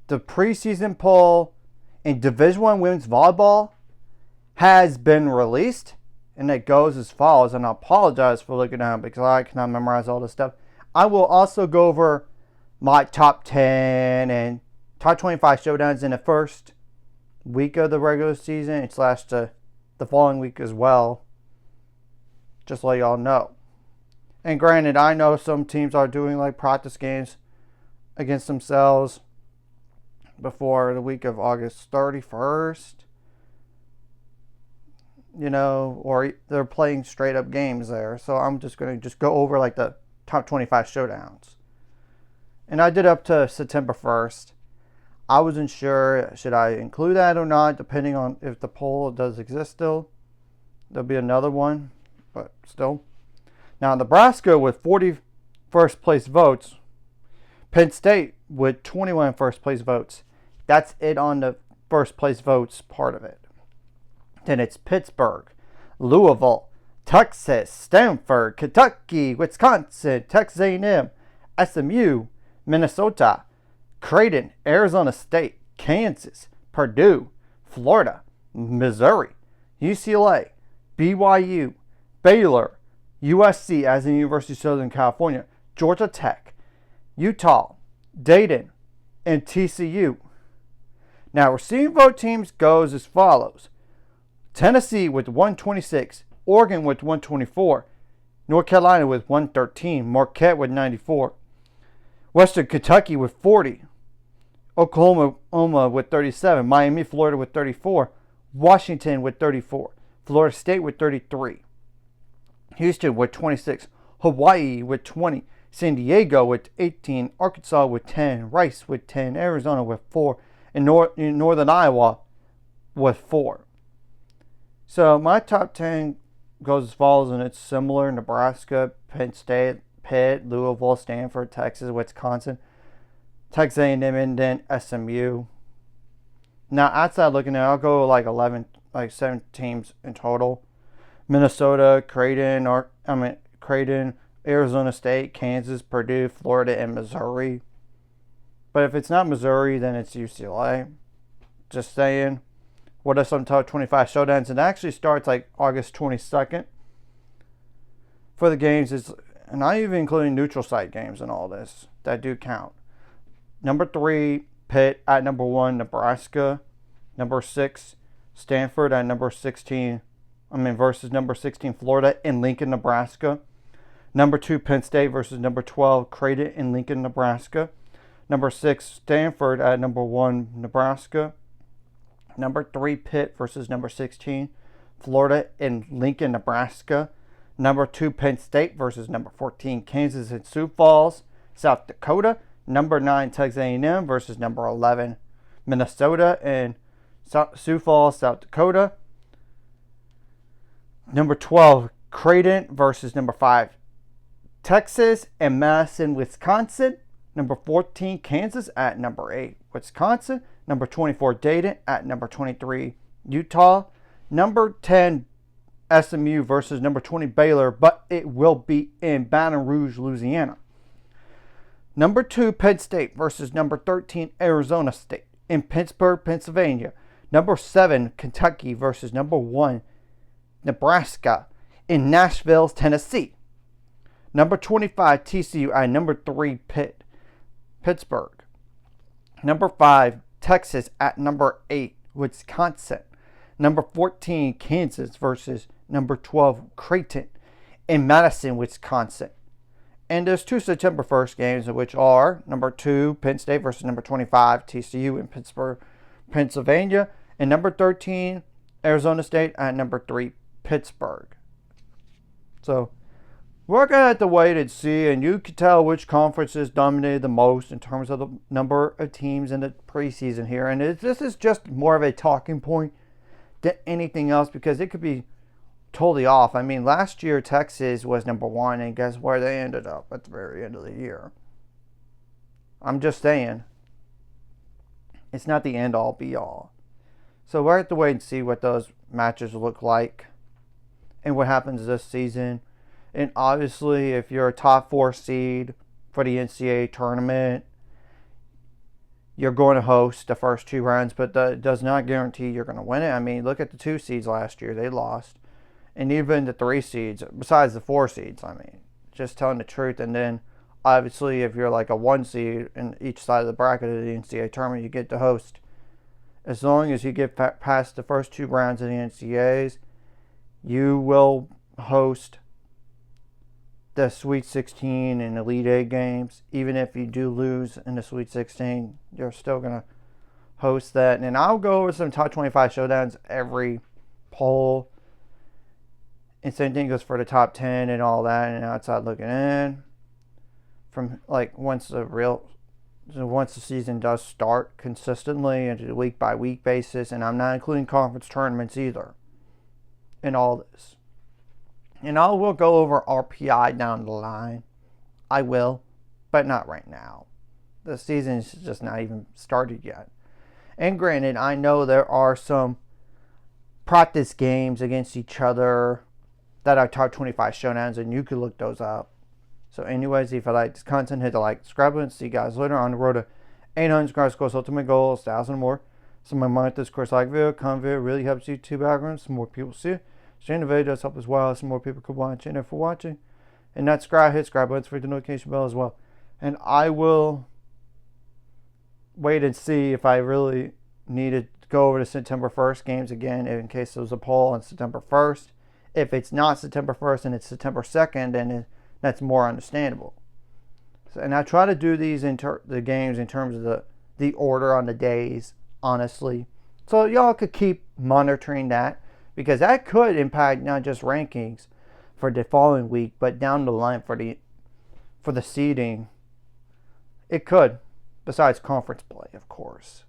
the preseason poll in Division I women's volleyball has been released, and it goes as follows. And I apologize for looking at it because I cannot memorize all this stuff. I will also go over my top 10 and top 25 showdowns in the first week of the regular season / the following week as well. Just to let y'all know. And granted, I know some teams are doing like practice games against themselves before the week of August 31st. Or they're playing straight up games there. So I'm just going to go over like the top 25 showdowns. And I did up to September 1st. I wasn't sure, should I include that or not, depending on if the poll does exist still. There'll be another one, but still. Now, Nebraska with 40 first place votes. Penn State with 21 first place votes. That's it on the first place votes part of it. Then it's Pittsburgh, Louisville, Texas, Stanford, Kentucky, Wisconsin, Texas A&M, SMU, Minnesota, Creighton, Arizona State, Kansas, Purdue, Florida, Missouri, UCLA, BYU, Baylor, USC as in University of Southern California, Georgia Tech, Utah, Dayton, and TCU. Now, receiving vote teams goes as follows. Tennessee with 126, Oregon with 124, North Carolina with 113, Marquette with 94, Western Kentucky with 40, Oklahoma with 37, Miami, Florida with 34, Washington with 34, Florida State with 33, Houston with 26, Hawaii with 20, San Diego with 18, Arkansas with 10, Rice with 10, Arizona with 4, and Northern Iowa with 4. So my top 10 goes as follows, and it's similar. Nebraska, Penn State, Pitt, Louisville, Stanford, Texas, Wisconsin, Texas A&M, and then SMU. Now, outside looking at it, I'll go like 7 teams in total. Minnesota, Creighton, Arizona State, Kansas, Purdue, Florida, and Missouri. But if it's not Missouri, then it's UCLA. Just saying. What are some top 25 showdowns? And it actually starts like August 22nd for the games. And not even including neutral site games and all this. That do count. Number 3, Pitt at number 1, Nebraska. Number 6, Stanford at number 16. Versus number 16, Florida in Lincoln, Nebraska. Number 2, Penn State versus number 12, Creighton in Lincoln, Nebraska. Number 6, Stanford at number 1, Nebraska. Number 3, Pitt versus number 16, Florida in Lincoln, Nebraska. Number 2, Penn State versus number 14, Kansas in Sioux Falls, South Dakota. Number 9, Texas A&M versus number 11, Minnesota in Sioux Falls, South Dakota. Number 12, Creighton versus number 5, Texas and Madison, Wisconsin. Number 14, Kansas at number 8, Wisconsin. Number 24, Dayton at number 23, Utah. Number 10, SMU versus number 20, Baylor, but it will be in Baton Rouge, Louisiana. Number 2, Penn State versus number 13, Arizona State in Pittsburgh, Pennsylvania. Number 7, Kentucky versus number 1, Nebraska in Nashville, Tennessee. Number 25, TCU at number 3, Pittsburgh. Number 5, Texas at number 8, Wisconsin. Number 14, Kansas versus number 12, Creighton in Madison, Wisconsin. And there's 2 September 1st games, which are number 2, Penn State versus number 25, TCU in Pittsburgh, Pennsylvania. And number 13, Arizona State at number 3, Pittsburgh. So we're going to have to wait and see, and you can tell which conferences dominated the most in terms of the number of teams in the preseason here. And this is just more of a talking point than anything else, because it could be totally off. Last year Texas was number 1, and guess where they ended up at the very end of the year? I'm just saying, it's not the end all be all. So we'll have to wait and see what those matches look like and what happens this season. And obviously, if you're a top 4 seed for the NCAA tournament, you're going to host the first 2 rounds, but that does not guarantee you're going to win it. I mean, look at the 2 seeds last year. They lost. And even the 3 seeds, besides the 4 seeds, I mean, just telling the truth. And then, obviously, if you're like a 1 seed in each side of the bracket of the NCAA tournament, you get to host. As long as you get past the first 2 rounds of the NCAAs, you will host the Sweet 16 and Elite 8 games. Even if you do lose in the Sweet 16, you're still going to host that. And I'll go over some top 25 showdowns every poll. And same thing goes for the top 10 and all that, and outside looking in. From like once the season does start consistently and a week by week basis, and I'm not including conference tournaments either in all this. And I will go over RPI down the line. I will, but not right now. The season is just not even started yet. And granted, I know there are some practice games against each other that are top 25 showdowns, and you could look those up. So anyways, if you like this content, hit the like, subscribe button. See you guys later on the road to 800 subscribers, course, ultimate goal, 1,000 more. So my mind this course like video, comment video really helps YouTube algorithm. Some more people see it. Sharing the video does help as well. Some more people could watch. And if for watching, and not subscribe, hit subscribe button for the notification bell as well. And I will wait and see if I really need to go over the September 1st games again, in case there was a poll on September 1st. If it's not September 1st and it's September 2nd, then that's more understandable. So, and I try to do these the games in terms of the order on the days, honestly. So y'all could keep monitoring that, because that could impact not just rankings for the following week, but down the line for the seeding. It could, besides conference play, of course.